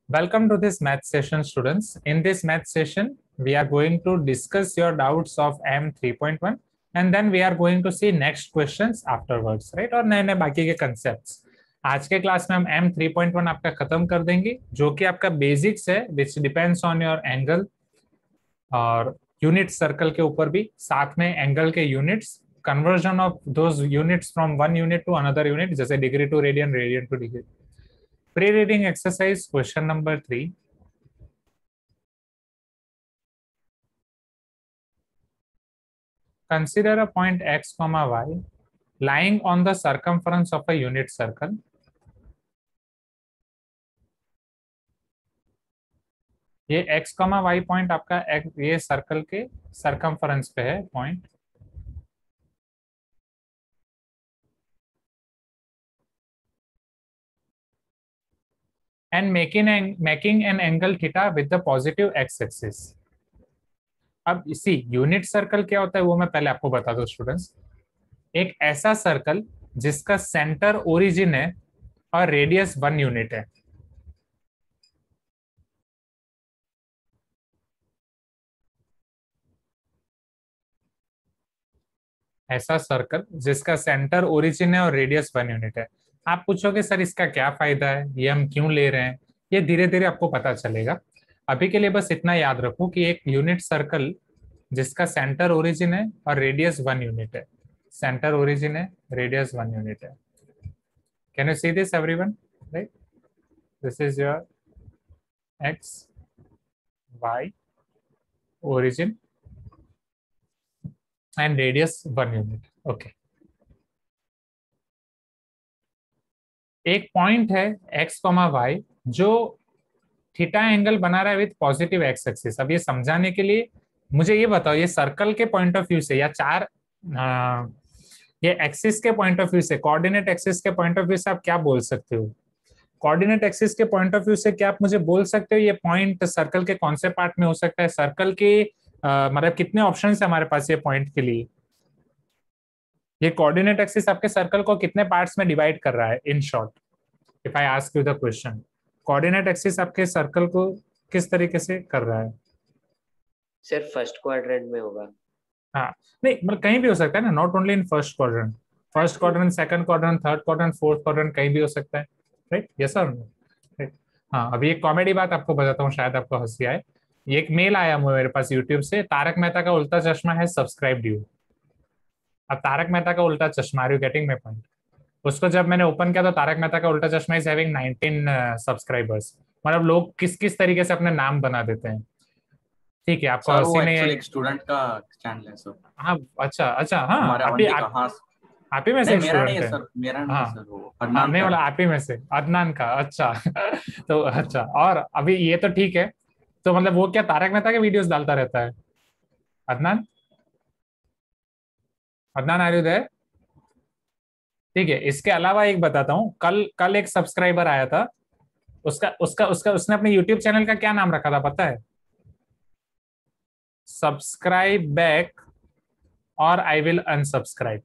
Welcome to this math session, students. In this math session, we are going to discuss your doubts of M 3.1 and then we are going to see next questions afterwards, right? और नए नए बाकी के concepts. आज के class में हम M 3.1 आपका खत्म कर देंगे, जो कि आपका बेसिक्स है, which depends on your angle और यूनिट सर्कल के ऊपर भी, साथ में एंगल के units, conversion of those units from one unit to another unit, जैसे degree to radian, radian to degree. Pre-reading exercise question number 3. Consider a point x comma y lying on the circumference of a unit circle. ये x comma y point आपका ये circle के circumference पे है point. And making an angle theta with the positive x axis. अब इसी unit circle क्या होता है वो मैं पहले आपको बता दूं स्टूडेंट्स. एक ऐसा सर्कल जिसका सेंटर ओरिजिन है और रेडियस 1 यूनिट है. ऐसा सर्कल जिसका सेंटर ओरिजिन है और रेडियस 1 यूनिट है. आप पूछोगे सर इसका क्या फायदा है, ये हम क्यों ले रहे हैं? ये धीरे धीरे आपको पता चलेगा. अभी के लिए बस इतना याद रखो कि एक यूनिट सर्कल जिसका सेंटर ओरिजिन है और रेडियस 1 यूनिट है. सेंटर ओरिजिन है, रेडियस 1 यूनिट है. Can you see this everyone? Right, this is your X Y origin and radius 1 unit. Okay. एक पॉइंट है x, y जो थीटा एंगल बना रहा है विथ पॉजिटिव एक्स एक्सिस. अब ये समझाने के लिए मुझे ये बताओ, ये सर्कल के पॉइंट ऑफ व्यू से या ये एक्सिस के पॉइंट ऑफ व्यू से, कोऑर्डिनेट एक्सिस के पॉइंट ऑफ व्यू से आप क्या बोल सकते हो? कोऑर्डिनेट एक्सिस के पॉइंट ऑफ व्यू से क्या आप मुझे बोल सकते हो ये पॉइंट सर्कल के कौन से पार्ट में हो सकता है? सर्कल के मतलब कितने ऑप्शन है हमारे पास ये पॉइंट के लिए? ये कोऑर्डिनेट एक्सिस आपके सर्कल को कितने पार्ट्स में डिवाइड कर रहा है? In short, if I ask you the question, coordinate axis आपके सर्कल को किस तरीके से कर रहा है? सिर्फ फर्स्ट क्वाड्रेंट में होगा. हाँ, नहीं मतलब कहीं भी हो सकता है ना, not only in first quadrant. First quadrant, second quadrant, third quadrant, fourth quadrant, कहीं भी हो सकता है. Right, yes sir. राइट. हाँ, अभी एक कॉमेडी बात आपको बताता हूँ, शायद आपको हंसी आए. ये एक मेल आया मेरे पास यूट्यूब से, तारक मेहता का उल्टा चश्मा है सब्सक्राइब यू. अब Tarak Mehta ka Ooltah Chashmah, are you getting my point? उसको जब मैंने ओपन किया तो तारक मेहता का उल्टा चश्मा इज हैविंग 19 सब्सक्राइबर्स. मतलब लोग किस किस तरीके से अपने नाम बना देते हैं. ठीक है, आपको हंसी नहीं है? एक स्टूडेंट का चैनल है सर. हाँ, अच्छा अच्छा. हाँ, आप ही में से स्टूडेंट है? मेरा नहीं सर, वो अदनान नहीं वाला, आप ही में से अदनान का. अच्छा तो अच्छा, और अभी ये तो ठीक है. तो मतलब वो क्या तारक मेहता के वीडियोस डालता रहता है? Adnan, Adnan are you there? ठीक है, इसके अलावा एक बताता हूँ. कल एक सब्सक्राइबर आया था, उसने अपने यूट्यूब चैनल का क्या नाम रखा था पता है? सब्सक्राइब बैक और आई विल अनसब्सक्राइब.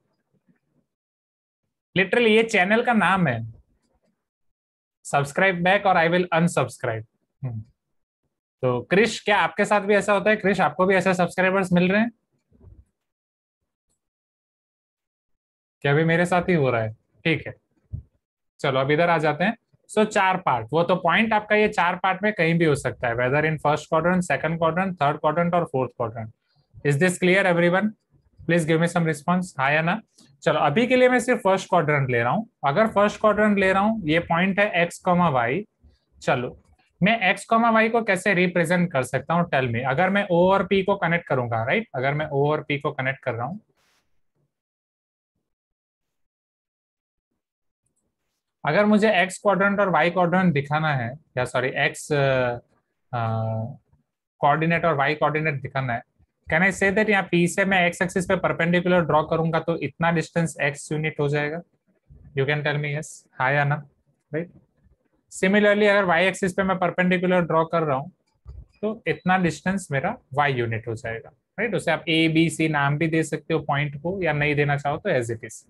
लिटरली ये चैनल का नाम है, सब्सक्राइब बैक और आई विल अनसब्सक्राइब. तो क्रिश, क्या आपके साथ भी ऐसा होता है? क्रिश, आपको भी ऐसे सब्सक्राइबर्स मिल रहे हैं क्या? भी मेरे साथ ही हो रहा है. ठीक है, चलो अब इधर आ जाते हैं. सो 4 पार्ट, वो तो पॉइंट आपका ये 4 पार्ट में कहीं भी हो सकता है, whether in first quadrant, second quadrant, third quadrant और fourth quadrant. Is this clear everyone? Please give me some response, हाँ या ना. चलो अभी के लिए मैं सिर्फ फर्स्ट क्वाड्रेंट ले रहा हूँ. अगर फर्स्ट क्वाड्रेंट ले रहा हूँ, ये पॉइंट है एक्स, वाई. चलो मैं एक्स, वाई को कैसे रिप्रेजेंट कर सकता हूँ? Tell me. अगर मैं ओ और पी को कनेक्ट करूंगा, राइट, अगर मैं ओ और पी को कनेक्ट कर रहा हूँ, अगर मुझे एक्स क्वाड्रेंट और वाई क्वाड्रेंट दिखाना है, या सॉरी एक्स कोऑर्डिनेट और वाई कोऑर्डिनेट दिखाना है, कैन आई से दैट यहाँ पी से मैं एक्स एक्सिस पे परपेंडिकुलर ड्रॉ करूंगा तो इतना डिस्टेंस एक्स यूनिट हो जाएगा? You can tell me yes, हाँ या ना. राइट. सिमिलरली अगर वाई एक्सिस पे मैं परपेंडिकुलर ड्रॉ कर रहा हूँ तो इतना डिस्टेंस मेरा वाई यूनिट हो जाएगा. राइट. उसे आप ए बी सी नाम भी दे सकते हो पॉइंट को, या नहीं देना चाहो तो एज इट इज.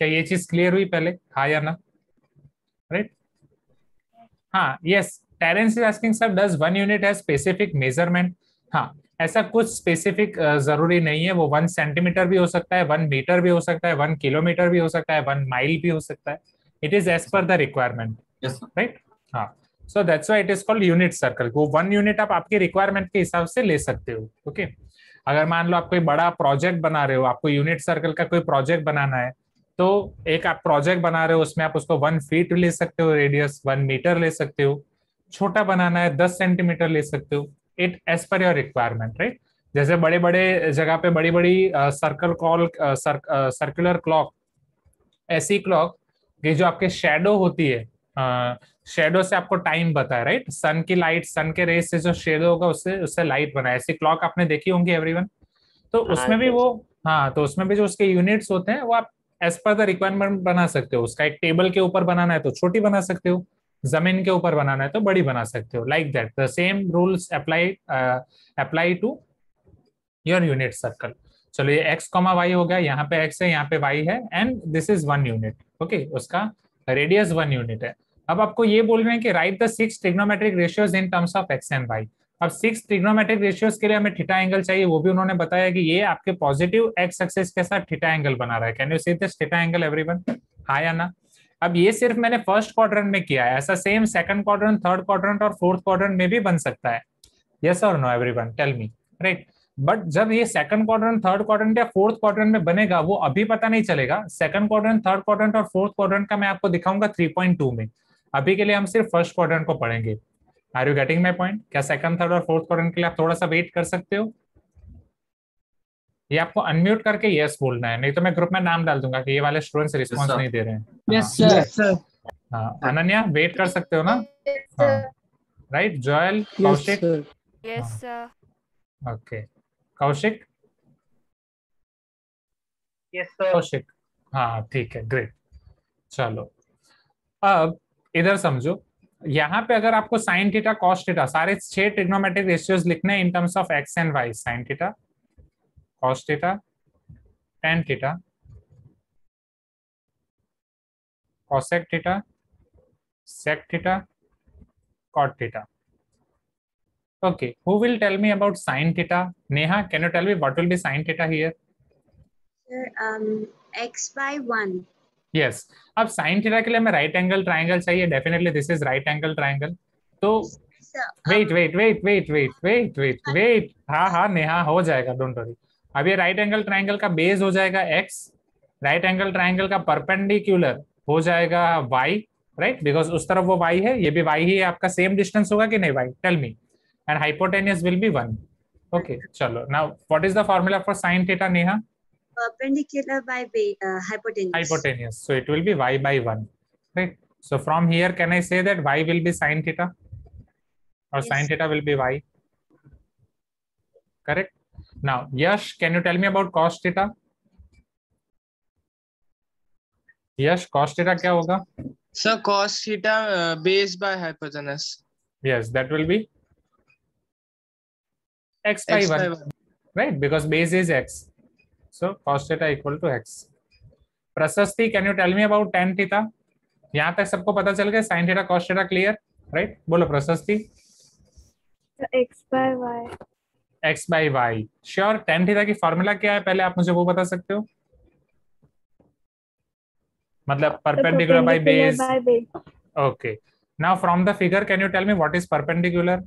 क्या ये चीज क्लियर हुई पहले, हाँ या ना? राइट. हाँ, yes. Terence is asking sir does 1 unit has specific measurement? हाँ, ऐसा कुछ स्पेसिफिक जरूरी नहीं है। वो 1 सेंटीमीटर भी हो सकता है, 1 मीटर भी हो सकता है, 1 किलोमीटर भी हो सकता है, 1 माइल भी हो सकता है। It is as per the requirement, Yes, sir. Right? हाँ, so that's why it is called unit circle. वो 1 यूनिट आप आपकी रिक्वायरमेंट के हिसाब से ले सकते हो। ओके, अगर मान लो आप कोई बड़ा प्रोजेक्ट बना रहे हो, आपको यूनिट सर्कल का कोई प्रोजेक्ट बनाना है, तो एक आप प्रोजेक्ट बना रहे हो, उसमें आप उसको 1 फीट ले सकते हो रेडियस, 1 मीटर ले सकते हो। छोटा बनाना है 10 सेंटीमीटर ले सकते हो। It as per your requirement, right? जैसे बड़े बड़े जगह पे बड़ी बड़ी सर्कल कॉल सर्कुलर क्लॉक, ऐसी क्लॉक ये जो आपके शेडो होती है, शेडो से आपको टाइम बताए, राइट? सन की लाइट, सन के रेस से जो शेडो होगा उससे उससे लाइट बनाए, ऐसी क्लॉक आपने देखी होंगी एवरीवन। तो हाँ उसमें भी सर। वो, हाँ, तो उसमें भी जो उसके यूनिट्स होते हैं वो आप एज पर द रिक्वायरमेंट बना सकते हो। उसका एक टेबल के ऊपर बनाना है तो छोटी बना सकते हो, जमीन के ऊपर बनाना है तो बड़ी बना सकते हो। Like that the same rules apply to your unit circle. चलो, ये x, y हो गया, यहाँ पे x है, यहाँ पे y है, and this is 1 unit. Okay, उसका रेडियस 1 यूनिट है। अब आपको ये बोल रहे हैं कि right the 6 trigonometric ratios in terms of x and y। अब 6 ट्रिग्नोमेट्रिक रेशियोज के लिए हमें थीटा एंगल चाहिए, वो भी उन्होंने बताया कि ये आपके पॉजिटिव x एक्सिस के साथ थीटा एंगल बना रहा है। Can you see this theta angle everyone? हाँ या ना? अब ये सिर्फ मैंने फर्स्ट क्वाड्रेंट में किया है, ऐसा same second quadrant, third quadrant और फोर्थ क्वाड्रेंट में भी बन सकता है। यस और no everyone, tell me, right? But जब ये सेकंड क्वाड्रेंट, थर्ड क्वाड्रेंट या फोर्थ क्वाड्रेंट में बनेगा वो अभी पता नहीं चलेगा। सेकंड क्वाड्रेंट, थर्ड क्वाड्रेंट और फोर्थ क्वाड्रेंट का मैं आपको दिखाऊंगा 3.2 में। अभी के लिए हम सिर्फ फर्स्ट क्वाड्रेंट को पढ़ेंगे। Are you getting my point? क्या सेकंड, थर्ड और फोर्थ क्वाड्रेंट के लिए आप थोड़ा सा वेट कर सकते हो? ये आपको अनम्यूट करके यस बोलना है, नहीं तो मैं ग्रुप में नाम डाल दूंगा कि ये वाले स्टूडेंट्स रिस्पॉन्स sir. नहीं दे रहे हैं। Yes sir. हाँ, अनन्या वेट कर सकते हो ना? हाँ, right. Joel, Kaushik, Yes, sir. Okay, Kaushik, yes sir. Kaushik, हाँ ठीक है, ग्रेट। चलो, अब इधर समझो, यहाँ पे अगर आपको साइन थीटा, कॉस थीटा, सारे 6 ट्रिग्नोमेट्रिक रेशियोज लिखने हैं in terms of X and Y, sine theta, cos theta, tan theta, cosec theta, sec theta, cot theta. Okay, who will tell me about sin theta? Neha, can you tell me what will be sin theta here? Sir, x by 1. Yes. अब sin theta के लिए हमें right angle triangle चाहिए. Definitely this is right angle triangle. तो Sir, wait. हाँ नेहा हो जाएगा, don't worry. अब ये right angle triangle का बेस हो जाएगा x, right angle triangle का perpendicular हो जाएगा y, right? Because उस तरफ वो y है, ये भी y ही है, आपका same distance होगा कि नहीं y? Tell me. And hypotenuse will be 1. Okay, chalo. Now, what is the formula for sin theta, Neha? perpendicular by hypotenuse. Hypotenuse. So it will be y by 1. Right? So from here, can I say that y will be sin theta? Or Yes. sin theta will be y? Correct? Now, Yash, can you tell me about cos theta? Yash, cos theta क्या होगा? Sir cos theta base by hypotenuse. Yes, that will be x by X 1. by 1. Right? Because base is x. So cos theta equal to x. Prasasti, can you tell me about tan theta? यहाँ तक सबको पता चल गया, sin theta, cos theta clear, right? बोलो प्रशस्ति. X by Y. x by y. Sure. tan theta की formula क्या है, पहले आप मुझे वो बता सकते हो? मतलब perpendicular by base. By base. Okay. Now from the figure, can you tell me what is perpendicular?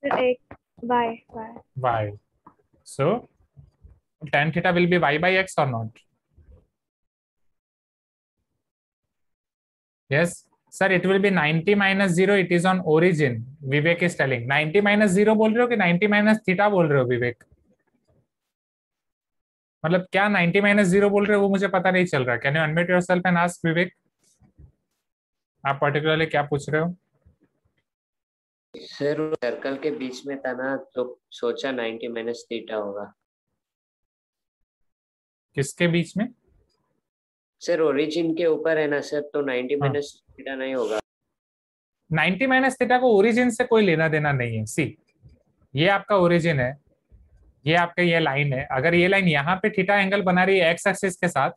X by Y. Y. So tan theta will be y by x or not? Yes. Sir, it will be 90 minus 0. It is on origin. Vivek is telling 90 minus 0 बोल रहे हो कि 90 minus theta बोल रहे हो विवेक? मतलब क्या 90 minus 0 बोल रहे हो वो मुझे पता नहीं चल रहा. Can you unmute yourself and ask विवेक? आप पर्टिकुलरली क्या पूछ रहे हो? सर सर्कल के बीच में था ना, तो सोचा 90 माइनस थीटा होगा. किसके बीच में? सर ओरिजिन के ऊपर है ना सर, तो 90 माइनस थीटा नहीं होगा. 90 माइनस थीटा को ओरिजिन से कोई लेना देना नहीं है. सी, ये आपका ओरिजिन है, ये आपका ये लाइन है. अगर ये लाइन यहाँ पे थीटा एंगल बना रही है एक्स एक्सिस के साथ,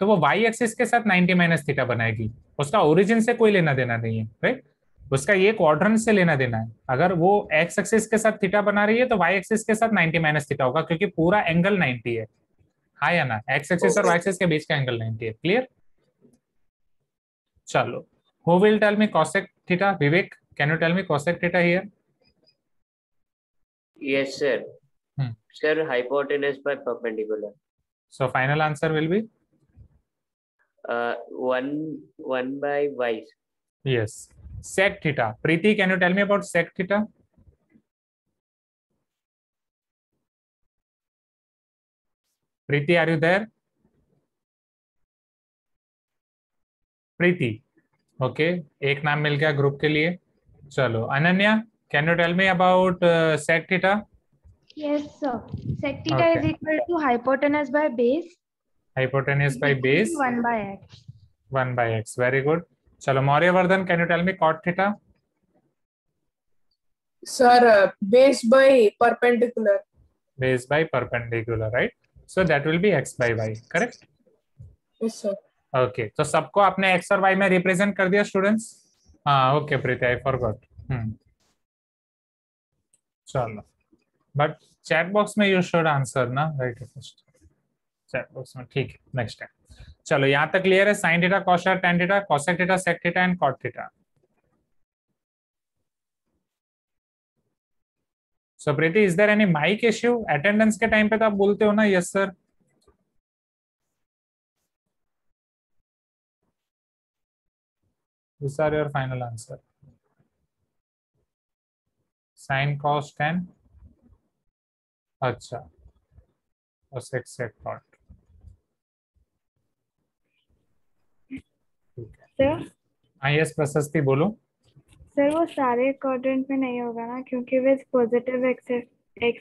तो वो y एक्सिस के साथ 90 माइनस थीटा बनाएगी, उसका ओरिजिन से कोई लेना देना नहीं है, राइट। उसका ये क्वाड्रेंट से लेना देना है। अगर वो x एक्सिस के साथ थीटा बना रही है तो y एक्सिस के साथ 90 माइनस थीटा होगा, क्योंकि पूरा एंगल 90 है। हाँ या ना, x एक्सिस और y एक्सिस के बीच का एंगल 90 है। क्लियर? चलो, who will tell me cosec theta? Vivek, can you tell me cosec theta here? Yes, sir. Sir, hypotenuse by perpendicular. So final answer will be 1 by y. yes, sec theta. Preeti, can you tell me about sec theta? Preeti, are you there? Preeti, okay, एक नाम मिल गया group के लिए। चलो Ananya, can you tell me about sec theta? Yes, sir. Sec theta Okay. is equal to hypotenuse by base. Hypotenuse by equal to base 1 by x. 1 by x. Very good. चलो Mauryavardhan, can you tell me cot theta? Sir, base by perpendicular. Base by perpendicular, right? So that will be x by y, correct? Yes, sir. Okay, तो सबको आपने x और y में represent कर दिया students? हाँ, okay Preeti, I forgot. चलो, but chat box में यू शुड आंसर ना, राइट? फर्स्ट चैट बॉक्स में, ठीक है, नेक्स्ट टाइम। चलो, यहाँ तक क्लियर है? Sine theta, cos theta, tan theta, cosec theta, sec theta and cot theta. So Preeti, is there any mic issue? Attendance के टाइम पे तो आप बोलते हो ना yes sir. These are your final answer. Sin, cos, tan. अच्छा, और सेक सेक cot. ठीक है। सर हाँ यस प्रशस्ति, बोलो। सर वो सारे क्वाड्रेंट में नहीं होगा ना, क्योंकि वे पॉजिटिव एक्स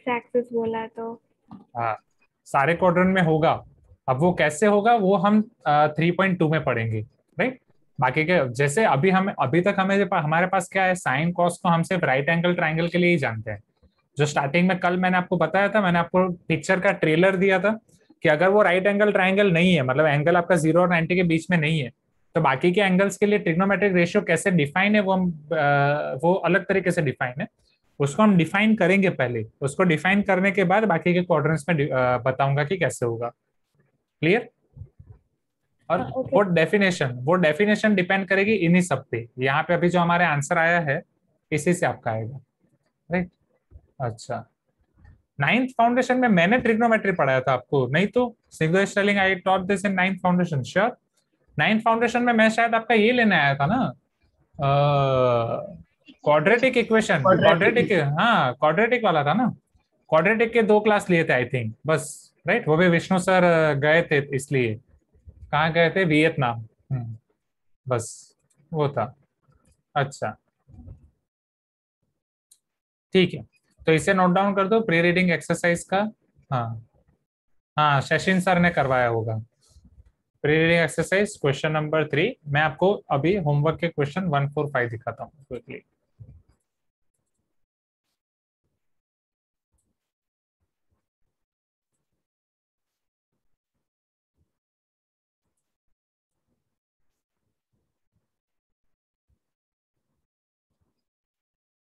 एक्सिस बोला है तो। हाँ, सारे क्वाड्रेंट में होगा। अब वो कैसे होगा वो हम 3.2 में पढ़ेंगे, राइट। बाकी के जैसे अभी तक हमारे पास क्या है, साइन कॉस को हम सिर्फ राइट एंगल ट्राइंगल के लिए ही जानते हैं। जो स्टार्टिंग में कल मैंने आपको बताया था, मैंने आपको पिक्चर का ट्रेलर दिया था कि अगर वो राइट एंगल ट्राइंगल नहीं है, मतलब एंगल आपका 0 और 90 के बीच में नहीं है, तो बाकी के एंगल्स के लिए ट्रिग्नोमेट्रिक रेशियो कैसे डिफाइन है वो अलग तरीके से डिफाइन है। उसको हम डिफाइन करेंगे पहले, उसको डिफाइन करने के बाद बाकी के क्वाड्रेंट्स में बताऊंगा कि कैसे होगा। क्लियर? और वो डेफिनेशन डिपेंड करेगी इन्हीं सब पे। यहाँ पे अभी जो हमारे आंसर आया है इसी से आपका आएगा, राइट। अच्छा, 9th फाउंडेशन में मैंने ट्रिग्नोमेट्री पढ़ाया था आपको, नहीं तो सिंगुलर स्टेलिंग I taught this in 9th foundation, sure. 9th foundation में मैं शायद आपका ये लेने आया था ना, क्वाड्रेटिक इक्वेशन, क्वाड्रेटिक, हाँ क्वाड्रेटिक वाला था ना। क्वाड्रेटिक के 2 क्लास लिए थे आई थिंक, बस, राइट। वो भी विष्णु सर गए थे, इसलिए। कहाँ गए थे? वियतनाम। बस वो था। अच्छा, ठीक है, तो इसे नोट डाउन कर दो प्री रीडिंग एक्सरसाइज का। हाँ हाँ, शशिन सर ने करवाया होगा। Pre reading exercise question number 3। मैं आपको अभी होमवर्क के क्वेश्चन 145 दिखाता हूँ क्विकली।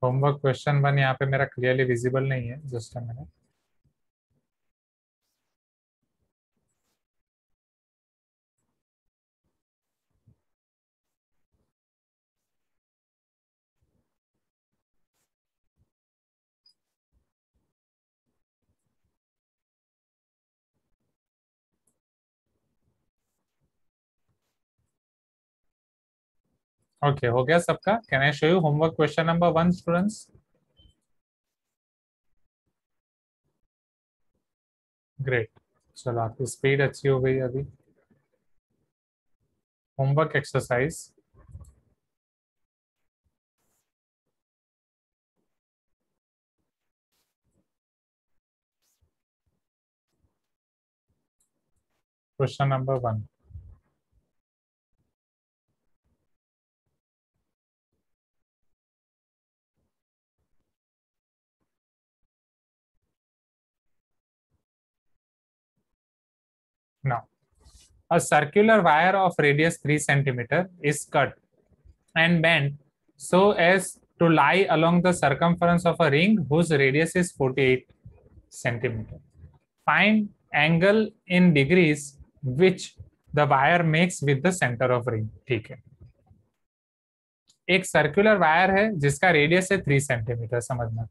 होमवर्क क्वेश्चन 1 यहाँ पे मेरा क्लियरली विजिबल नहीं है, जस्ट अ मिनट। ओके, हो गया सबका? Can I show you homework question number 1 students? Great, चलो आपकी स्पीड अच्छी हो गई अभी। Homework exercise question number 1। Now, a circular wire of radius 3 centimeter is cut and bent so as to lie along the circumference of a ring whose radius is 48 centimeter. Find angle in degrees which the wire makes with the center of ring. ठीक है, एक circular wire है जिसका radius है 3 centimetre, समझना.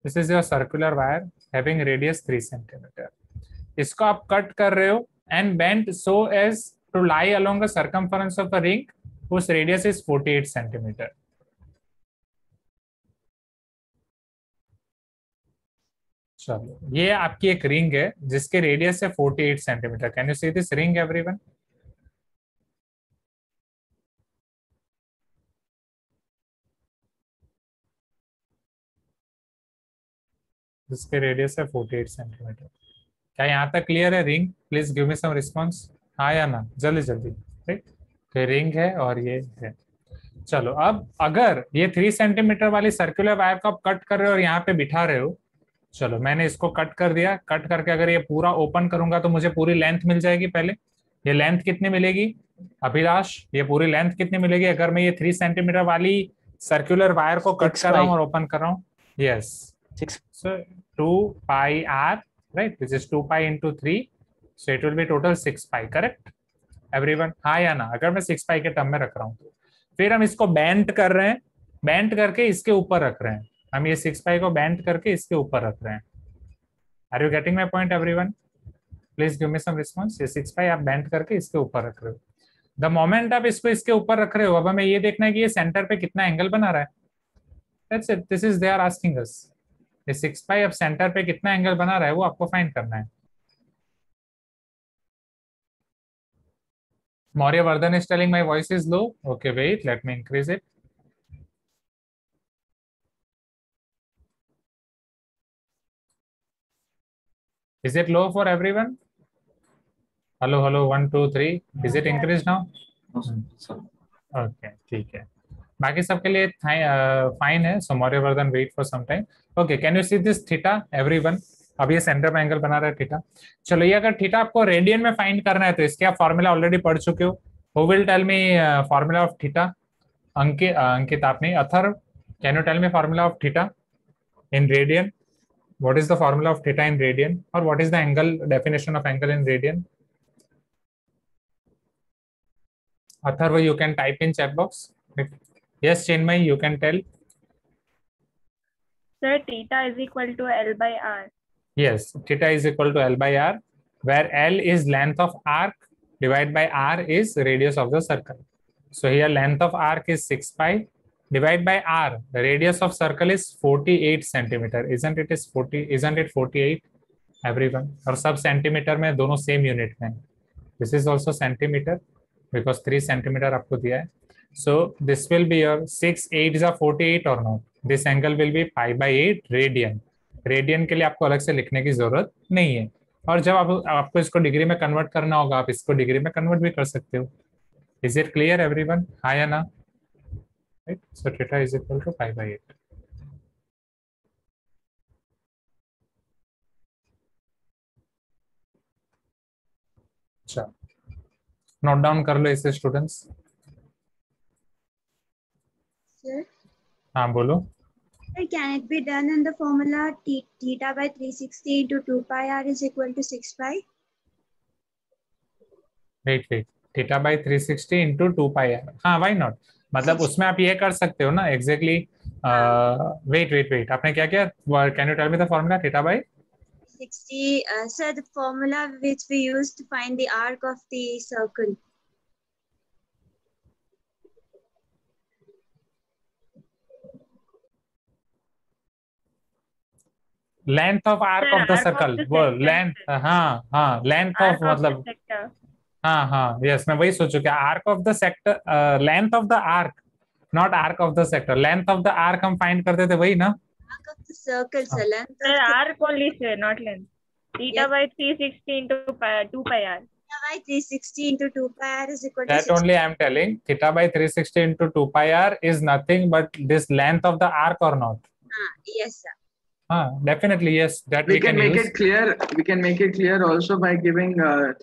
This is your circular wire having radius 3 centimeter. इसको आप cut कर रहे हो and bent so as to lie along the circumference of a ring whose radius is 48 centimeter. चलो, ये आपकी एक रिंग है जिसके रेडियस है 48 centimetre. Can you see this ring everyone? जिसके रेडियस है 48 सेंटीमीटर. क्या यहाँ तक क्लियर है ring? Please give me some response. हाँ या ना, जल्दी जल्दी. ठीक, तो रिंग है और ये है. चलो, अब अगर ये 3 सेंटीमीटर वाली सर्कुलर वायर को आप कट कर रहे हो और यहाँ पे बिठा रहे हो. चलो, मैंने इसको कट कर दिया. कट करके अगर ये पूरा ओपन करूंगा तो मुझे पूरी लेंथ मिल जाएगी. पहले ये लेंथ कितनी मिलेगी अभिलाष? ये पूरी लेंथ कितनी मिलेगी अगर मैं ये 3 सेंटीमीटर वाली सर्कुलर वायर को कट कर रहा हूँ और ओपन कर रहा हूँ? Yes, 6. So 2 pi r, right, which is 2 pi into 3, so it will be total 6 pi, correct everyone? हाँ या ना? अगर मैं 6 pi के टर्म में रख रहा हूँ तो फिर हम इसको बेंट कर रहे हैं, बेंट करके इसके ऊपर रख रहे हैं. हम ये 6 pi को बेंट करके इसके ऊपर रख रहे हैं. Are you getting my point everyone? Please give me some response. ये 6 pi आप बेंट करके इसके ऊपर रख रहे हो. द मोमेंट आप इसको इसके ऊपर रख रहे हो, अब हमें ये देखना है कि ये सेंटर पे कितना एंगल बना रहा है. That's it. This is they are asking us. ये 6 pi अब सेंटर पे कितना एंगल बना रहा है वो आपको फाइंड करना है. Maurya Vardhan is telling my voice is low. Okay, wait, let me increase it. Is it low for everyone? Hello, hello, 1 2 3. Is it increased now? No, sir. Okay, ठीक है. बाकी सबके लिए फाइन है. So Mauryavardhan wait for some time. Okay, can you see this theta everyone? अब ये centre में angle बना रहा है थीटा. चलो, ये अगर थीटा आपको रेडियन में फाइंड करना है तो इसके आप फॉर्मूला ऑलरेडी पढ़ चुके हो. Who will tell me formula of theta? Ankit आप नहीं. Atharva, can you tell me formula of theta in radian? What is the formula of theta in radian और what is the angle definition of angle in radian? Atharva, you can type in chat box. Yes, Chinmay, you can tell. Sir, theta is equal to L by R. Yes, theta is equal to L by R, where L is length of arc divided by R is radius of the circle. So here length of arc is 6 pi divided by R. The radius of circle is 48 centimeter. Isn't it 48? Everyone. और सब centimetre में, दोनों same unit में. This is also centimeter because 3 centimeter आपको दिया है. So this will be your 6 8 is 48 or not? This angle will be pi by 8 radian. Radian के लिए आपको अलग से लिखने की जरूरत नहीं है. और जब आपको इसको डिग्री में कन्वर्ट करना होगा, आप इसको डिग्री में कन्वर्ट भी कर सकते हो. Is it clear everyone? हाँ या ना? Right. So theta is equal to pi by 8. अच्छा, नोट डाउन कर लो इसे स्टूडेंट्स. Sir, हाँ बोलो. can it be done in the formula theta by 360 into 2 pi r is equal to 6 pi? Wait theta by 360 into 2 pi r. हाँ, why not? मतलब उसमें आप ये कर सकते हो ना. एग्जैक्टली. वेट आपने क्या किया? Can you tell me the formula theta by 60, sir, the formula which we use to find the arc of the circle. Length of arc of the circle. वो लेंथ, हाँ लेंथ ऑफ मतलब, हाँ yes, मैं वही सोचू क्या arc of the sector, length of the arc, not arc of the sector. Length of the arc हम find करते थे, वही ना? Arc of the circle, sir. Length Sir, arc only, sir, not length. Theta by 360 into 2 pi r. theta by by 360 into 2 pi r is equal to That 60. only I am telling. Theta by 360 into 2 pi r is nothing but this length of the arc or not? Yes, sir. Definitely yes. That We can make use. it clear. We can make it clear also by giving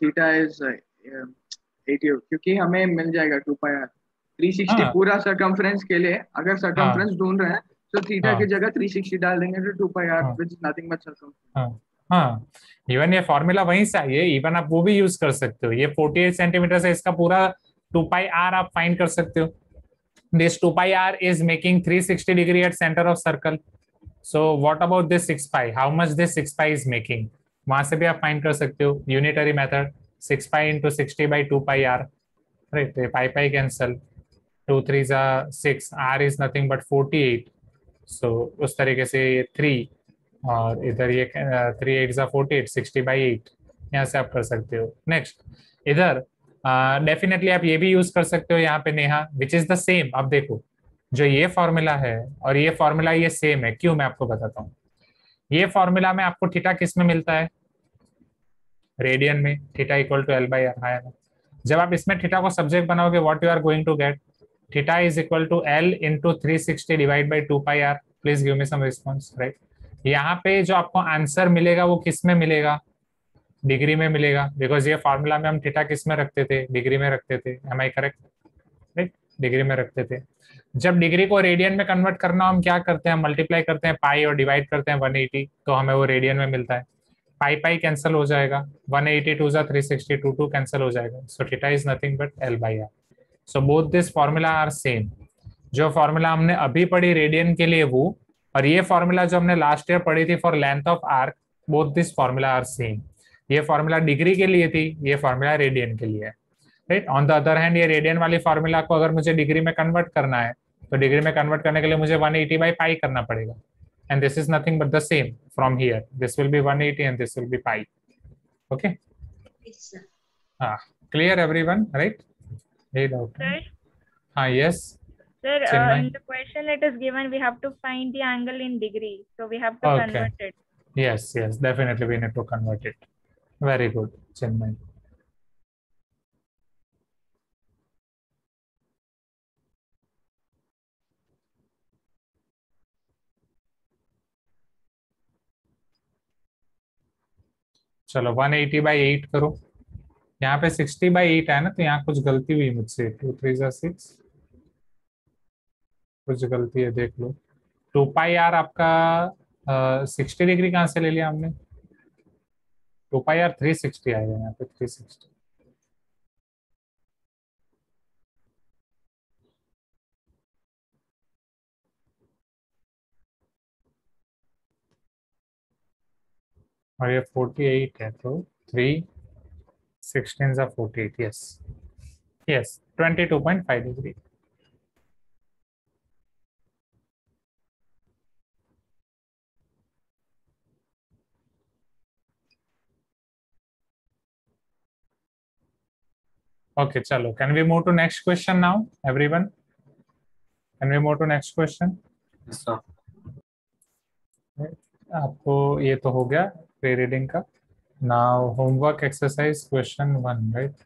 theta is 80 क्योंकि हमें मिल जाएगा 2 pi r 360 पूरा circumference के लिए अगर circumference ढूंढ रहे हैं तो थीटा की जगह 360 डाल देंगे तो 2 pi r which is nothing but circumference. Even ये फॉर्मूला वहीं से आई है, इवन आप वो भी यूज कर सकते हो. ये 48 सेंटीमीटर से इसका पूरा 2 pi r आप फाइंड कर सकते हो. This 2 pi r is making 360 degree at center of circle. So what about this 6 pi? How much this 6 pi is making? वहां से भी आप फाइंड कर सकते हो. Unitary method 6 pi into 60 by 2 pi r. Right, pi pi cancel. 2 3s are 6. R is nothing but 48. So उस तरीके से 3 और इधर ये 3 8s are 48. 60 by 8 यहाँ से आप कर सकते हो. नेक्स्ट इधर डेफिनेटली आप ये भी यूज कर सकते हो यहाँ पे Neha, which is the same. अब देखो जो ये फॉर्मूला है और ये फॉर्मूला ये सेम है. क्यों, मैं आपको बताता हूँ. ये फॉर्मूला में आपको थीटा किस में मिलता है? रेडियन में. Theta equal to l by r है ना. जब आप इसमें थीटा को सब्जेक्ट बनाओगे what you are going to get? Theta is equal to l into 360 divide by 2 pi r. Please give me some response. Right, यहाँ पे जो आपको आंसर मिलेगा वो किस में मिलेगा? डिग्री में मिलेगा. बिकॉज ये फॉर्मूला में हम थीटा किस में रखते थे? डिग्री में रखते थे. Am I correct? Right, degree में रखते थे. जब डिग्री को रेडियन में कन्वर्ट करना हम क्या करते हैं? मल्टीप्लाई करते हैं पाई और डिवाइड करते हैं 180 तो हमें वो रेडियन में मिलता है. पाई पाई कैंसिल हो जाएगा. 180 2 360 2 कैंसिल हो जाएगा. So theta is nothing but l by r. So both this formula are same. जो फॉर्मूला हमने अभी पढ़ी रेडियन के लिए वो, और ये फॉर्मूला जो हमने लास्ट ईयर पढ़ी थी for length of arc, both this formula are same. ये फॉर्मूला डिग्री के लिए थी, ये फॉर्मूला रेडियन के लिए है. Right, on the other hand ये रेडियन वाली फॉर्मूला को अगर मुझे डिग्री में कन्वर्ट करना है तो डिग्री में कन्वर्ट करने के लिए मुझे 180 बाई पाई करना पड़ेगा. And this is nothing but the same from here. This will be 180 and this will be pi. Okay, हाँ, क्लियर एवरीवन? राइट, ये डाउट. हाँ, yes. Sir, in the question it is given we have to find the angle in degree, so we have to convert it. Yes, yes, definitely we need to convert it. Very good, Chinmay. चलो 180 by 8 करो. यहाँ पे 60 by 8 है ना, तो यहाँ कुछ गलती हुई मुझसे. 2 3 6 कुछ गलती है, देख लो. 2 पाई आर आपका 60 डिग्री कहाँ से ले लिया हमने? 2 पाई आर 360 आएगा यहाँ पे. 360 और ये 48 है तो 3 16 48. Yes yes, 22.5 degree. Okay, chalo. Can we move to next question now, everyone? Can we move to next question? Yes, sir. आपको ये तो हो गया प्री रीडिंग का. Now homework exercise question 1, right?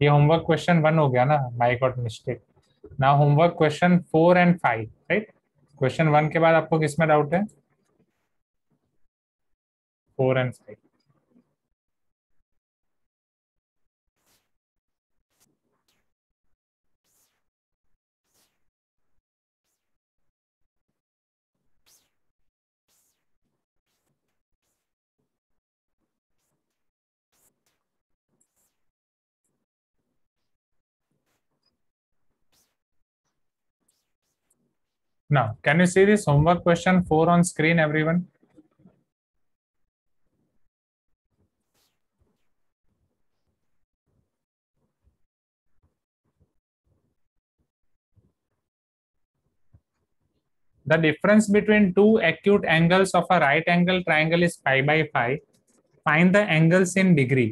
ये homework question 1 हो गया ना? I got mistake. Now homework question 4 and 5, right? Question 1 के बाद आपको किसमें डाउट है? 4 and 5. Now, can you see this homework question 4 on screen, everyone? The difference between two acute angles of a right angle triangle is pi by 5. Find the angles in degree.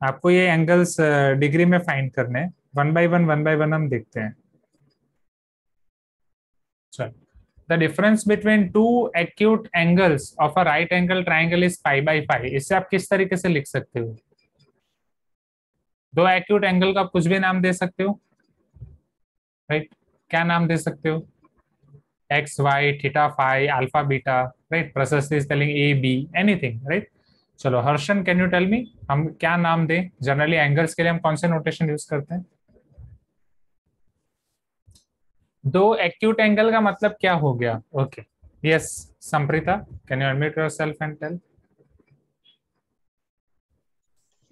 आपको ये angles degree में find करने हैं. 1 by 1 हम देखते हैं. चल, the difference between two acute angles of a right angle triangle is pi by 5। इससे आप किस तरीके से लिख सकते हो? दो एक्यूट एंगल का आप कुछ भी नाम दे सकते हो, राइट? क्या नाम दे सकते हो? X Y, theta phi, alpha beta, right? Prashasti spelling A B, anything, right? चलो Harshan, can you tell me हम क्या नाम दें? जनरली एंगल्स के लिए हम कौन से नोटेशन यूज करते हैं? दो एक्यूट एंगल का मतलब क्या हो गया? Okay, yes Sampreeta, can you unmute yourself and tell?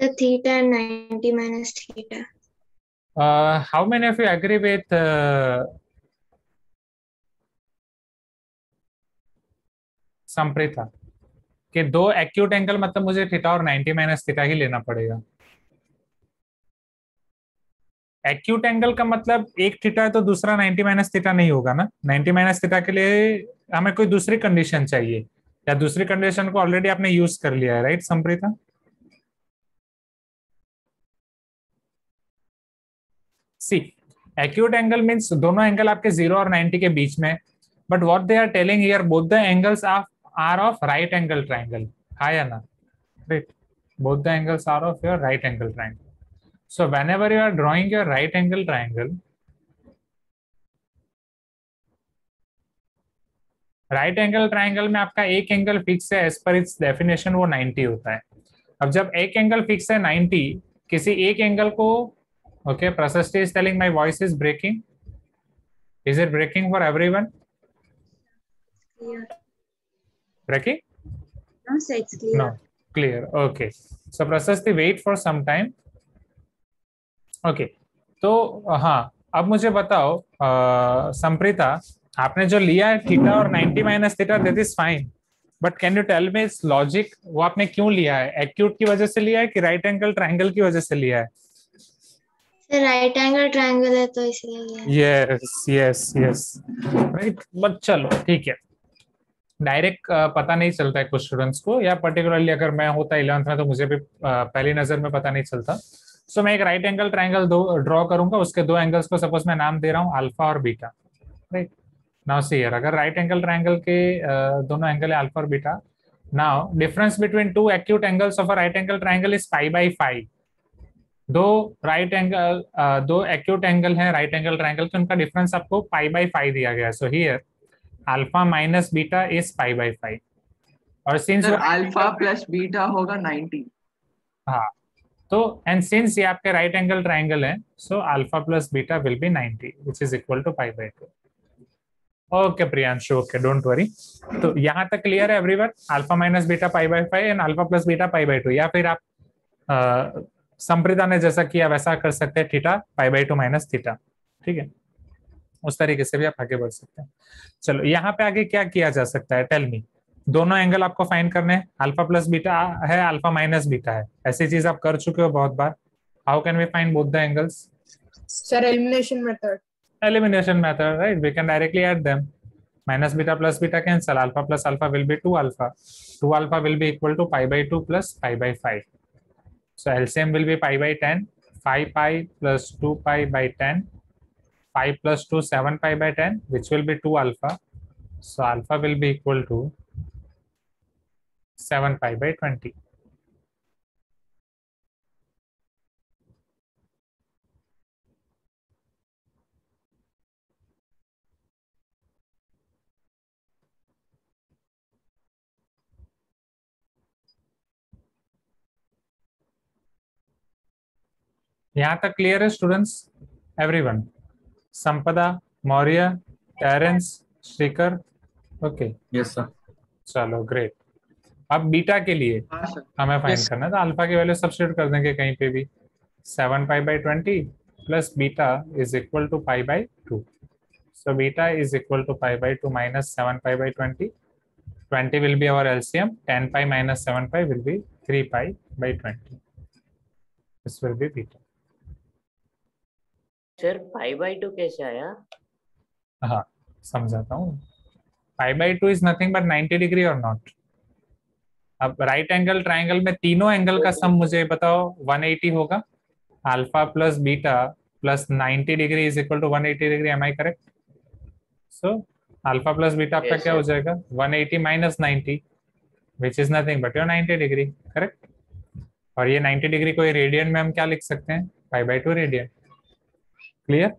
The theta and 90 minus theta. How many of you agree with संप्रीता कि दो एक्यूट एंगल मतलब मुझे थीटा और 90 माइनस थीटा ही लेना पड़ेगा? एक्यूट एंगल का मतलब एक थीटा है तो दूसरा 90 माइनस थीटा नहीं होगा ना। 90 माइनस थीटा के लिए हमें कोई दूसरी कंडीशन चाहिए, या दूसरी कंडीशन को ऑलरेडी आपने यूज कर लिया है, right Samprita? See, acute angle means दोनों एंगल आपके 0 और 90 के बीच में, but what they are telling here, both the angles are of right angle triangle, है या ना? Right, both the angles are of your right angle triangle. So whenever you are drawing your right angle triangle, right angle triangle में आपका एक angle fix है, as per its definition वो 90 होता है. अब जब एक एंगल फिक्स है 90, किसी एक एंगल को, okay, Prashasti is telling my voice is breaking. Is it breaking for everyone? Breaking? No, so it's clear. No, clear. Okay. So प्रशस्ति wait for some time. Okay, तो हाँ, अब मुझे बताओ संप्रीता, आपने जो लिया है थीटा और 90 minus theta, that is fine, but can you tell me इस लॉजिक, वो आपने क्यों लिया है? एक्यूट की वजह से लिया है कि राइट एंगल ट्राइंगल की वजह से लिया है? राइट एंगल ट्राइंगल है तो इसलिए लिया. Yes yes yes, right. But चलो ठीक है, डायरेक्ट पता नहीं चलता है कुछ स्टूडेंट्स को, या पर्टिकुलरली अगर मैं होता 11th में तो मुझे भी पहली नजर में पता नहीं चलता. सो मैं एक राइट एंगल ट्राइंगल ड्रॉ करूंगा, उसके दो एंगल्स को सपोज मैं नाम दे रहा हूँ अल्फा और beta, right. Now see here, अगर राइट एंगल ट्राइंगल के दोनों एंगल है अल्फा और beta, now difference between two acute angles of a right angle triangle is pi by 5. दो एक्यूट एंगल है राइट एंगल ट्राइंगल के, उनका डिफरेंस आपको पाई बाई 5 दिया गया है. So here alpha minus beta is pi by 5. और सिंस अल्फा प्लस बीटा होगा 90. हाँ, तो एंड सिंस ये आपके राइट एंगल ट्राइंगल है, so alpha plus beta will be 90 which is equal to pi by 2. Okay Priyanshu, okay, don't worry. तो यहाँ तक क्लियर है everyone? Alpha minus beta pi by 5 and alpha plus beta pi by 2, या फिर आप संप्रीता ने जैसा किया वैसा कर सकते हैं, theta pi by 2 minus theta, ठीक है, उस तरीके से भी आप आगे बढ़ सकते हैं. चलो यहाँ पे आगे क्या किया जा सकता है, टेल मी. दोनों एंगल आपको फाइंड करने हैं, अल्फा प्लस बीटा है, अल्फा माइनस बीटा है, ऐसी चीज आप कर चुके हो बहुत बार. How can we find both the angles? Sir elimination method. Elimination method, right. We can directly add them. Minus beta plus beta cancel, alpha plus alpha will be 2 alpha. 2 alpha will be equal to pi by 2 plus pi by 5. So LCM will be pi by 10. 5 pi plus 2 pi by 10. 5 plus 2, 7 pi by 10, which will be 2 alpha. So alpha will be equal to 7 pi by 20. यहाँ तक clear है students? Everyone? Sampada, Maurya, Terence, Shrikar, okay. Yes sir. चलो great. अब beta के लिए हमें find करना है, तो अल्फा की वैल्यू सब्स्टिट्यूट कर देंगे कहीं पे भी. 7 pi by 20 plus beta is equal to pi by 2. So beta is equal to pi by 2 minus 7 pi by 20. 20 will be our LCM. 10 pi minus 7 pi will be 3 pi by 20. This will be beta. Sir pi by 2 कैसे आया? हाँ, समझाता हूँ. Pi by 2 is nothing but 90 degree or not. अब right angle triangle में तीनों angle का sum मुझे बताओ 180 होगा. Alpha plus beta plus 90 degree is equal to 180 degree. Am I correct? So alpha plus beta आपका Yes, क्या हो sir. जाएगा 180 माइनस 90 which is nothing but your 90 degree, correct. और ये 90 डिग्री को रेडियन में हम क्या लिख सकते हैं, पाई/2 रेडियन। क्लियर?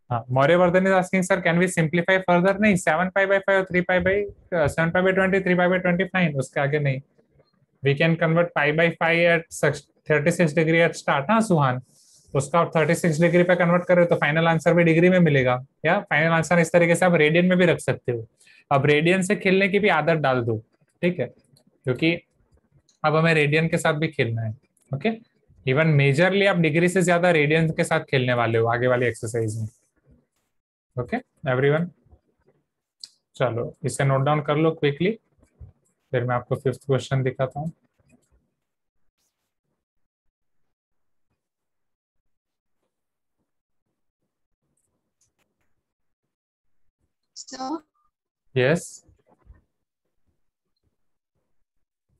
हाँ, Mauryavardhan is asking sir can we simplify further? नहीं, 7π/5 और 7π/20 3π/20 फाइन, उसके आगे नहीं। We can convert π/5 at 36 degree at start. हाँ सुहान, उसका आप 36 डिग्री पे कन्वर्ट करें तो फाइनल आंसर भी डिग्री में मिलेगा। या फाइनल आंसर इस तरीके से आप रेडियन में भी रख सकते हो। अब रेडियन से खेलने की भी आदत डाल दो, ठीक है, क्योंकि अब हमें रेडियन के साथ भी खेलना है। ओके, इवन मेजरली आप डिग्री से ज्यादा रेडियन के साथ खेलने वाले हो आगे वाली एक्सरसाइज में। ओके एवरीवन, चलो इसे नोट डाउन कर लो क्विकली, फिर मैं आपको 5th क्वेश्चन दिखाता हूँ। यस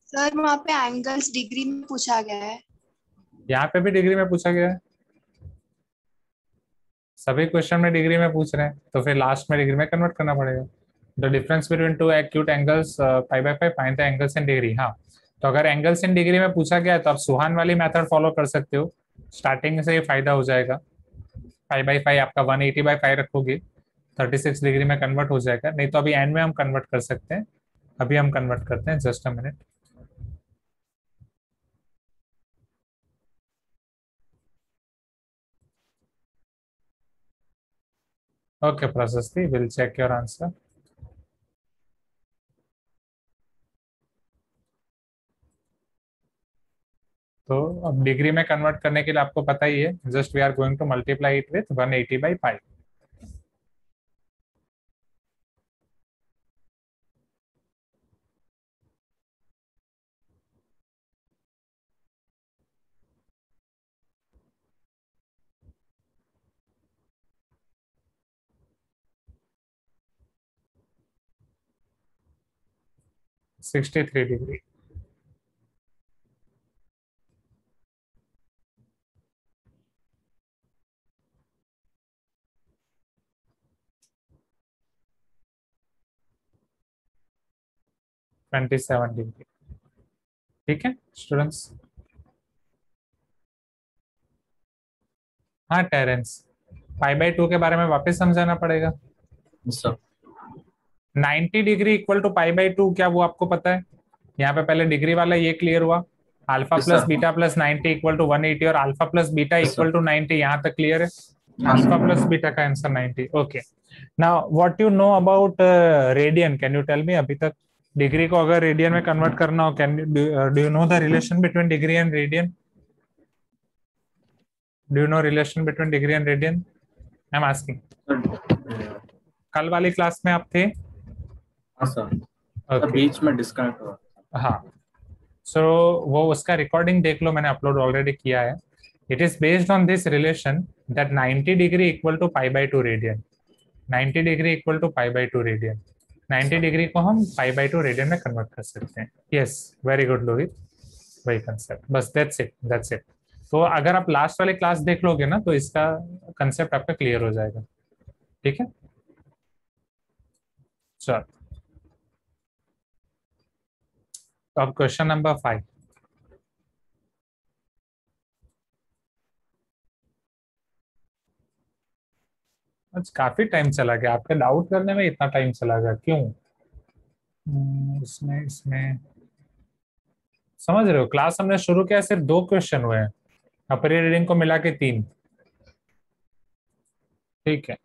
सर वहाँ पे एंगल्स डिग्री में पूछा गया है। यहाँ पे भी डिग्री में पूछा गया है, सभी क्वेश्चन में डिग्री में पूछ रहे हैं, तो फिर लास्ट में डिग्री में कन्वर्ट करना पड़ेगा। The difference between two acute angles π/5 find the angles in degree. हाँ, तो अगर एंगल्स इन डिग्री में पूछा गया है तो आप सुहान वाली मेथड फॉलो कर सकते हो, स्टार्टिंग से ये फायदा हो जाएगा। π/5 आपका 180/5 रखोगे 36 डिग्री में कन्वर्ट हो जाएगा, नहीं तो अभी एंड में हम कन्वर्ट कर सकते हैं। अभी हम कन्वर्ट करते हैं, just a minute. Okay, Prasasti, we'll check your answer. तो अब डिग्री में कन्वर्ट करने के लिए आपको पता ही है, just we are going to multiply it with 180/5। — 63 degree. — 27 degree. ठीक है स्टूडेंट्स। हाँ टेरेंस, π/2 के बारे में वापस समझाना पड़ेगा। सर 90 डिग्री इक्वल टू π/2 क्या वो आपको पता है? यहाँ पे पहले डिग्री वाला ये क्लियर हुआ, alpha Yes, plus sir. Beta plus 90 equal to 180 और alpha plus beta Yes, equal sir. To 90, यहाँ तक क्लियर है? Yes, alpha sir. Plus beta का answer 90। Okay, now what you know about radian, can you tell me? अभी तक degree को अगर radian में कन्वर्ट करना हो, can do you know the relation between degree and radian? Do you know relation between degree and radian? I am asking. कल वाली class में आप थे? हाँ सर, Okay. बीच में डिस्कनेक्ट हुआ। हाँ, सो वो उसका रिकॉर्डिंग देख लो, मैंने अपलोड ऑलरेडी किया है। It is based on this relation that 90 degree equal to π/2 radian. 90 degree equal to π/2 radian. 90 degree को हम π/2 रेडियन में कन्वर्ट कर सकते हैं। यस, वेरी गुड लोहित, वही कंसेप्ट, बस दैट्स इट, दैट्स इट। तो अगर आप लास्ट वाले क्लास देख लोगे ना तो इसका कंसेप्ट आपका क्लियर हो जाएगा। ठीक है, चलो तो अब क्वेश्चन नंबर 5। आज काफी टाइम चला गया, आपके डाउट करने में इतना टाइम चला गया क्यों? इसमें इसमें समझ रहे हो, क्लास हमने शुरू किया, सिर्फ 2 क्वेश्चन हुए हैं, अपर रीडिंग को मिला के 3। ठीक है,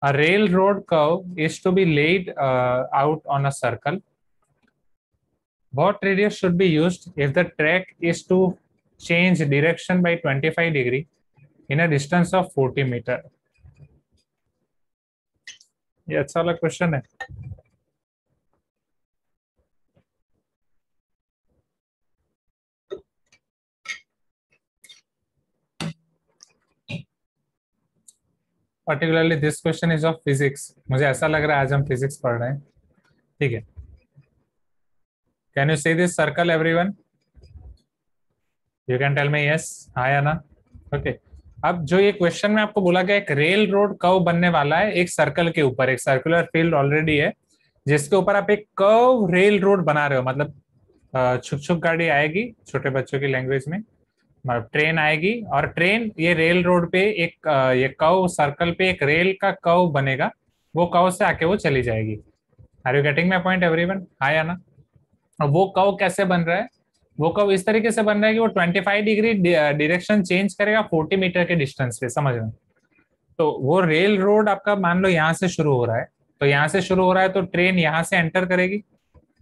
a railroad curve is to be laid out on a circle. What radius should be used if the track is to change direction by 25 degree in a distance of 40 meter? ये अच्छा वाला question है। Particularly this question is of physics. मुझे ऐसा लग रहा है आज हम फिजिक्स पढ़ रहे हैं। ठीक है, can you see this circle everyone? You can tell me yes, हाँ या ना? Okay, अब जो ये क्वेश्चन में आपको बोला गया, एक रेल रोड कर्व बनने वाला है एक सर्कल के ऊपर, एक सर्कुलर फील्ड ऑलरेडी है जिसके ऊपर आप एक कर्व रेल रोड बना रहे हो, मतलब छुक छुक गाड़ी आएगी छोटे बच्चों की लैंग्वेज में, मतलब ट्रेन आएगी और ट्रेन ये रेल रोड पे एक ये कर्व सर्कल पे एक रेल का कर्व बनेगा, वो कर्व से आके वो चली जाएगी। Are you getting my point everyone? हाँ या ना? और वो कर्व कैसे बन रहा है? वो कर्व इस तरीके से बन रहा है कि वो 25 डिग्री डायरेक्शन चेंज करेगा 40 मीटर के डिस्टेंस पे, समझ रहे? तो वो रेल रोड आपका मान लो यहाँ से शुरू हो रहा है, तो यहाँ से शुरू हो रहा है तो ट्रेन यहाँ से एंटर करेगी।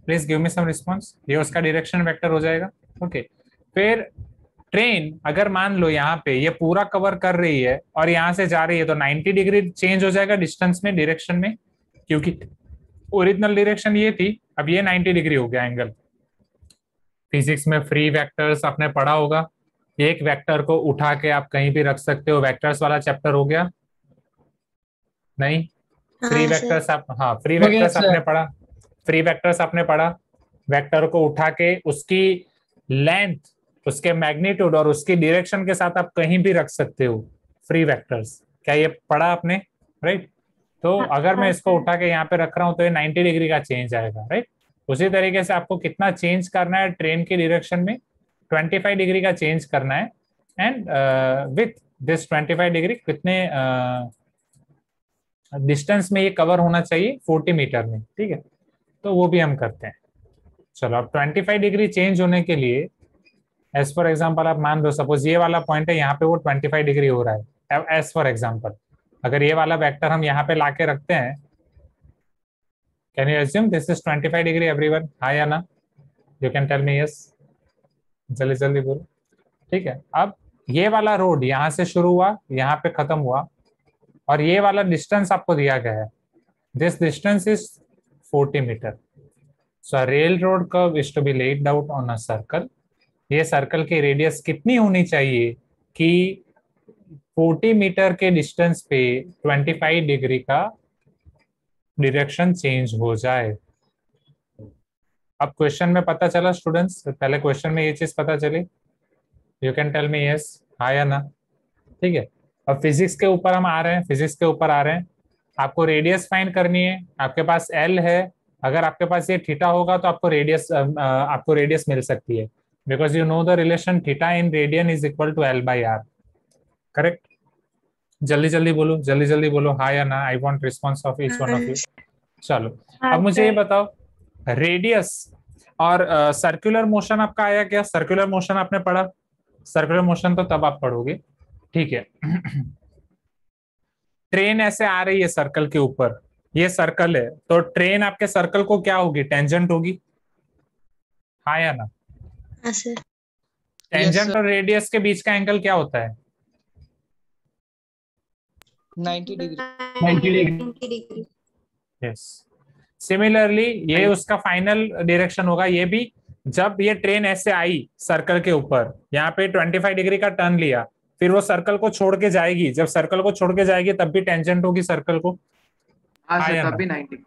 Please give me some response. ये उसका डायरेक्शन वेक्टर हो जाएगा। ओके, फिर ट्रेन अगर मान लो यहाँ पे ये पूरा कवर कर रही है और यहाँ से जा रही है तो 90 डिग्री चेंज हो जाएगा डिस्टेंस में, डायरेक्शन में, क्योंकि ओरिजिनल डायरेक्शन ये थी, अब ये 90 डिग्री हो गया एंगल। फिजिक्स में फ्री वेक्टर्स आपने पढ़ा होगा, एक वेक्टर को उठा के आप कहीं भी रख सकते हो, वेक्टर्स वाला चैप्टर हो गया नहीं? फ्री वेक्टर्स आप, हाँ फ्री वेक्टर्स आपने पढ़ा, फ्री वेक्टर्स आपने पढ़ा, वेक्टर को उठा के उसकी लेंथ, उसके मैग्नीट्यूड और उसकी डायरेक्शन के साथ आप कहीं भी रख सकते हो, फ्री वेक्टर्स। क्या ये पढ़ा आपने? राइट। तो अगर मैं इसको उठा के यहाँ पे रख रहा हूँ तो ये 90 डिग्री का चेंज आएगा, राइट। उसी तरीके से आपको कितना चेंज करना है ट्रेन की डायरेक्शन में, 25 डिग्री का चेंज करना है, एंड विथ दिस 25 डिग्री कितने डिस्टेंस में ये कवर होना चाहिए, 40 मीटर में, ठीक है। तो वो भी हम करते हैं। चलो, अब 25 डिग्री चेंज होने के लिए एज फॉर एग्जाम्पल आप मान लो सपोज ये वाला पॉइंट है, यहाँ पे वो 25 डिग्री हो रहा है। एज फॉर एग्जाम्पल अगर ये वाला वेक्टर हम यहाँ पे लाके रखते हैं, can you assume this is 25 degree everyone? हाँ या ना? You can tell me yes, जल्दी जल्दी बोलो। ठीक है, अब ये वाला रोड यहाँ से शुरू हुआ, यहाँ पे खत्म हुआ, और ये वाला डिस्टेंस आपको दिया गया है, this distance is 40 metre. So rail road curve is to be laid out on a circle. ये सर्कल की रेडियस कितनी होनी चाहिए कि 40 मीटर के डिस्टेंस पे 25 डिग्री का डायरेक्शन चेंज हो जाए। अब क्वेश्चन में पता चला स्टूडेंट्स, पहले क्वेश्चन में ये चीज पता चली? You can tell me yes, हाँ या ना? ठीक है, अब फिजिक्स के ऊपर हम आ रहे हैं, फिजिक्स के ऊपर आ रहे हैं। आपको रेडियस फाइंड करनी है, आपके पास एल है, अगर आपके पास ये थीटा होगा तो आपको रेडियस मिल सकती है, because you know the relation theta in radian is equal to l by r. Correct? जल्दी जल्दी बोलो, जल्दी जल्दी बोलो, हाँ या ना? I want response of each one of you. चलो, अब मुझे ये बताओ, रेडियस और सर्कुलर मोशन आपका आया क्या? सर्कुलर मोशन आपने पढ़ा? सर्कुलर मोशन तो तब आप पढ़ोगे, ठीक है। ट्रेन ऐसे आ रही है सर्कल के ऊपर, ये सर्कल है, तो ट्रेन आपके सर्कल को क्या होगी? टेंजेंट होगी, हाँ या ना? टेंजेंट और रेडियस के बीच का एंगल क्या होता है? 90 डिग्री। 90 डिग्री। यस, सिमिलरली ये उसका फाइनल डायरेक्शन होगा। ये भी जब ये ट्रेन ऐसे आई सर्कल के ऊपर, यहाँ पे 25 डिग्री का टर्न लिया, फिर वो सर्कल को छोड़ के जाएगी, जब सर्कल को छोड़ के जाएगी तब भी टेंजेंट होगी सर्कल को, तब भी 90।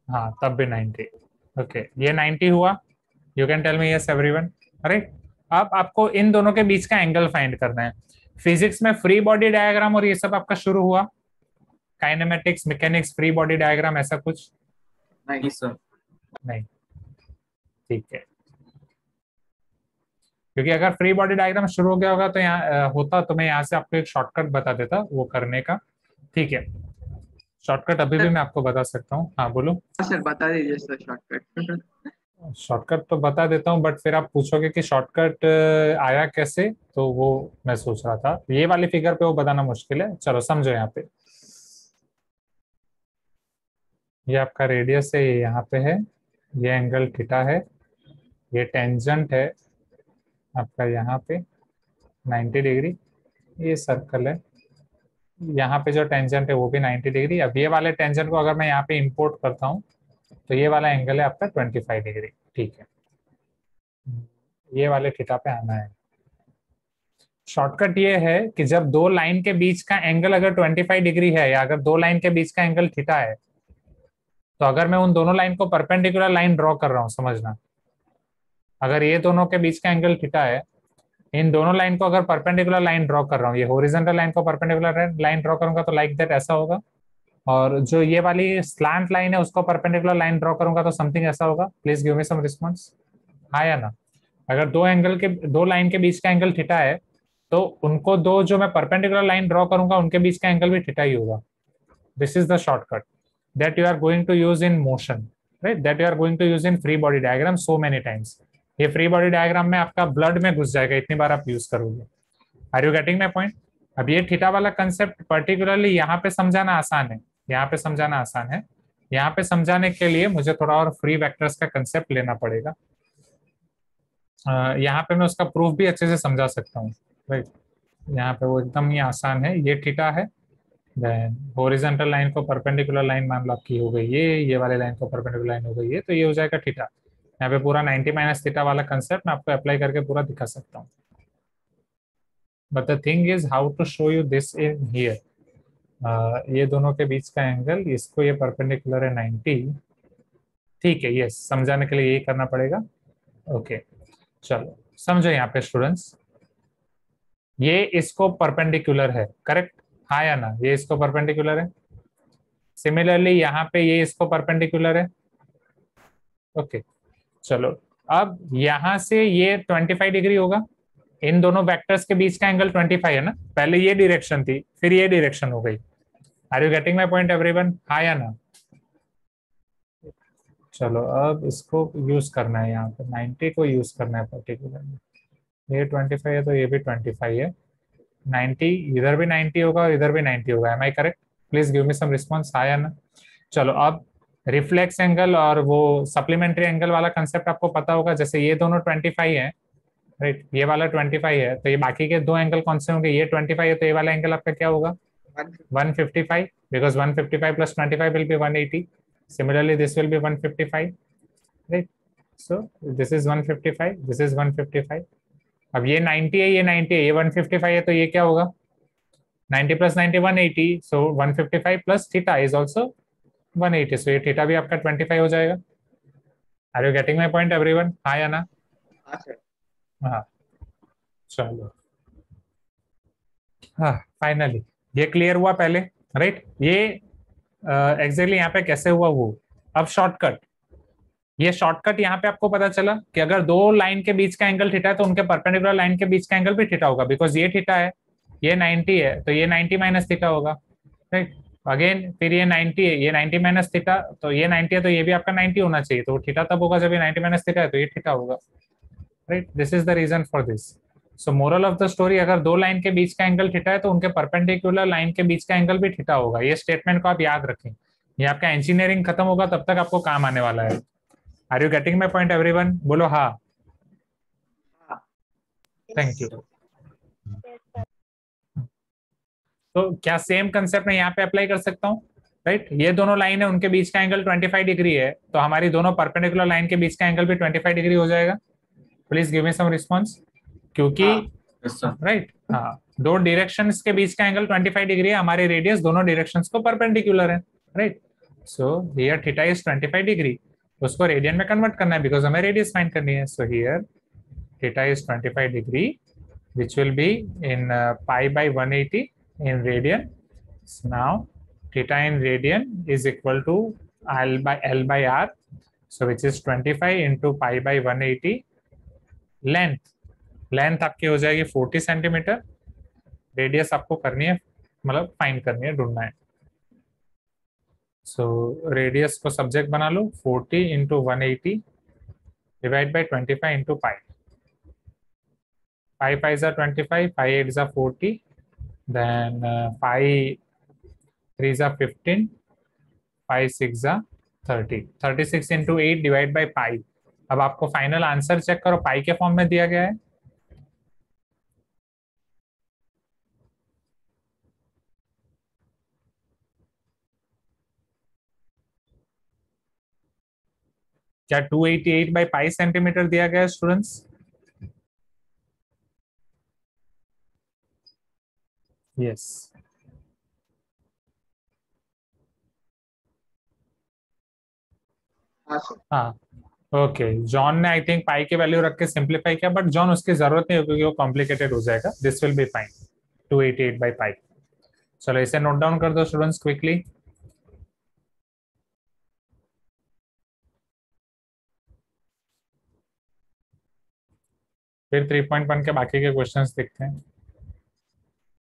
हाँ, तब भी 90। ओके, ये 90 हुआ। You can tell me yes everyone, right. अब आपको इन दोनों के बीच का एंगल फाइंड करना है। फिजिक्स में फ्री बॉडी डायग्राम और ये सब आपका शुरू हुआ, kinematics, mechanics, free body diagram, ऐसा कुछ नहीं सर। नहीं, ठीक है, क्योंकि अगर फ्री बॉडी डायग्राम शुरू हो गया होगा तो यहाँ होता तो मैं यहाँ से आपको एक शॉर्टकट बता देता वो करने का, ठीक है। शॉर्टकट अभी भी मैं आपको बता सकता हूँ। हाँ बोलो सर, बता दीजिए सर शॉर्टकट। शॉर्टकट तो बता देता हूँ, बट फिर आप पूछोगे कि शॉर्टकट आया कैसे, तो वो मैं सोच रहा था ये वाली फिगर पे वो बताना मुश्किल है। चलो समझो, यहाँ पे ये आपका रेडियस है, ये यहाँ पे है, ये एंगल थीटा है, ये टेंजेंट है आपका यहाँ पे 90 डिग्री, ये सर्कल है, यहाँ पे जो टेंजेंट है वो भी 90 डिग्री। अब ये वाले टेंजेंट को अगर मैं यहाँ पे इंपोर्ट करता हूँ तो ये वाला एंगल है आपका 25 डिग्री, ठीक है। ये वाले थीटा पे आना है। शॉर्टकट ये है कि जब दो लाइन के बीच का एंगल अगर 25 डिग्री है, या अगर दो लाइन के बीच का एंगल थीटा है, तो अगर मैं उन दोनों लाइन को परपेंडिकुलर लाइन ड्रॉ कर रहा हूँ, समझना, अगर ये दोनों के बीच का एंगल थीटा है इन दोनों लाइन को अगर परपेंडिकुलर लाइन ड्रॉ कर रहा हूँ, ये हॉरिजॉन्टल लाइन को परपेंडिकुलर लाइन ड्रॉ करूंगा तो लाइक दैट ऐसा होगा, और जो ये वाली स्लैंट लाइन है उसको परपेंडिकुलर लाइन ड्रॉ करूंगा तो समथिंग ऐसा होगा। Please give me some response, हाँ या ना। अगर दो लाइन के बीच का एंगल थीटा है तो उनको दो जो मैं परपेंडिकुलर लाइन ड्रॉ करूंगा उनके बीच का एंगल भी थीटा ही होगा। This is the shortcut that you are going to use in motion, right, that you are going to use in free body diagram so many times. ये free body diagram में आपका blood में घुस जाएगा इतनी बार आप यूज करोगे। Are you getting my point? अब ये थीटा वाला कंसेप्ट पर्टिकुलरली यहाँ पे समझाना आसान है, यहाँ पे समझाना आसान है। यहाँ पे समझाने के लिए मुझे थोड़ा और फ्री वेक्टर्स का कंसेप्ट लेना पड़ेगा। यहाँ पे मैं उसका प्रूफ भी अच्छे से समझा सकता हूँ, राइट। यहाँ पे वो एकदम ही आसान है। ये थीटा है, देन हॉरिजॉन्टल लाइन को परपेंडिकुलर लाइन मान लो आपकी हो गई ये वाले लाइन को परपेंडिकुलर लाइन हो गई ये, तो ये हो जाएगा थीटा। यहाँ पे पूरा 90 माइनस थीटा वाला कंसेप्ट मैं आपको अप्लाई करके पूरा दिखा सकता हूँ। But the thing is how to show you this in here. ये दोनों के बीच का एंगल, इसको ये परपेंडिकुलर है 90, ठीक है, ये समझाने के लिए यही करना पड़ेगा। ओके चलो समझो यहाँ पे स्टूडेंट्स, ये इसको परपेंडिकुलर है, करेक्ट, हाँ या ना, ये इसको परपेंडिकुलर है। सिमिलरली यहाँ पे ये इसको परपेंडिकुलर है। ओके चलो, अब यहाँ से ये 25 डिग्री होगा। इन दोनों वेक्टर्स के बीच का एंगल 25 है ना, पहले ये डायरेक्शन थी फिर ये डायरेक्शन हो गई। Are you getting my point everyone, हाँ या ना? चलो अब इसको यूज करना है, यहाँ पे 90 को यूज करना है पर्टिकुलरली। ये 25 है तो ये भी 25 है, 90 इधर भी 90 होगा और इधर भी 90 होगा। Am I correct? Please give me some response, हाँ या ना। चलो अब रिफ्लेक्स एंगल और वो सप्लीमेंट्री एंगल वाला कंसेप्ट आपको पता होगा। जैसे ये दोनों 25 है, राइट, ये वाला 25 है, तो ये बाकी के दो एंगल कौन से होंगे? ये 25 है तो ये वाला एंगल आपका क्या होगा? 155, because 155 plus 25 will be 180. Similarly, this will be 155, right? So this is 155, this is 155. अब ये 90 है, ये 90 है, ये 155 है, तो ये क्या होगा? 90 plus 90 180. So 155 plus theta is also 180. So ये थीटा भी आपका 25 हो जाएगा। Are you getting my point, everyone? हाँ या ना? हाँ चलो, हाँ फाइनली ये क्लियर हुआ पहले, राइट। ये एग्जैक्टली यहाँ पे कैसे हुआ वो। अब शॉर्टकट, ये शॉर्टकट यहाँ पे आपको पता चला कि अगर दो लाइन के बीच का एंगल थीटा है तो उनके परपेंडिकुलर लाइन के बीच का एंगल भी थीटा होगा, बिकॉज ये थीटा है, ये 90 है, तो ये 90 माइनस थीटा होगा, राइट। अगेन फिर ये 90 है, ये 90 माइनस थीटा, तो ये 90 है तो ये भी आपका 90 होना चाहिए, तो थीटा तब होगा जब ये 90 माइनस थीटा है, तो ये थीटा होगा, right. This is the reason for this. So moral of the story, अगर दो लाइन के बीच का एंगल थीटा है तो उनके परपेंडिकुलर लाइन के बीच का एंगल भी थीटा होगा। ये स्टेटमेंट को आप याद रखें, ये आपका इंजीनियरिंग खत्म होगा तब तक आपको काम आने वाला है। Are you getting my point everyone? बोलो हाँ। Thank you. तो क्या सेम कंसेप्ट मैं यहाँ पे अप्लाई कर सकता हूँ, राइट। ये दोनों लाइन है, उनके बीच का एंगल 25 डिग्री है, तो हमारी दोनों परपेंडिकुलर लाइन के बीच का एंगल भी 25 डिग्री हो जाएगा। Please give me some response, क्योंकि राइट, हाँ, दो डायरेक्शंस के बीच का एंगल 25 डिग्री है, हमारे रेडियस दोनों डायरेक्शंस को परपेंडिकुलर है, right. So here theta is 25 degree, उसको रेडियन में कन्वर्ट करना है बिकॉज हमें रेडियस फाइंड करनी है। So here theta is 25 degree which will be in pi by 180 in radian. So now theta in radian is equal to L by R, so which is 25 into pi by 180. Length आपकी हो जाएगी 40 centimetre, radius आपको करनी है, मतलब find करनी है, ढूंढना है। सो रेडियस को सब्जेक्ट बना लो, 40 into 180 divide by 25 into pi. 5 5s are 25, 5 8s are 40, then 5 3s are 15, 5 6s are 30. 36 into 8 divide by pi. अब आपको फाइनल आंसर चेक करो, पाई के फॉर्म में दिया गया है। क्या 288 बाई पाई सेंटीमीटर दिया गया है स्टूडेंट्स? यस, हाँ ओके, जॉन ने आई थिंक पाई की वैल्यू रख के सिंप्लीफाई किया, बट जॉन उसकी जरूरत नहीं है क्योंकि वो कॉम्प्लिकेटेड हो जाएगा. This will be fine. 288 by pi. चलो इसे नोट डाउन कर दो स्टूडेंट्स क्विकली. फिर 3.1 के बाकी के क्वेश्चंस देखते हैं.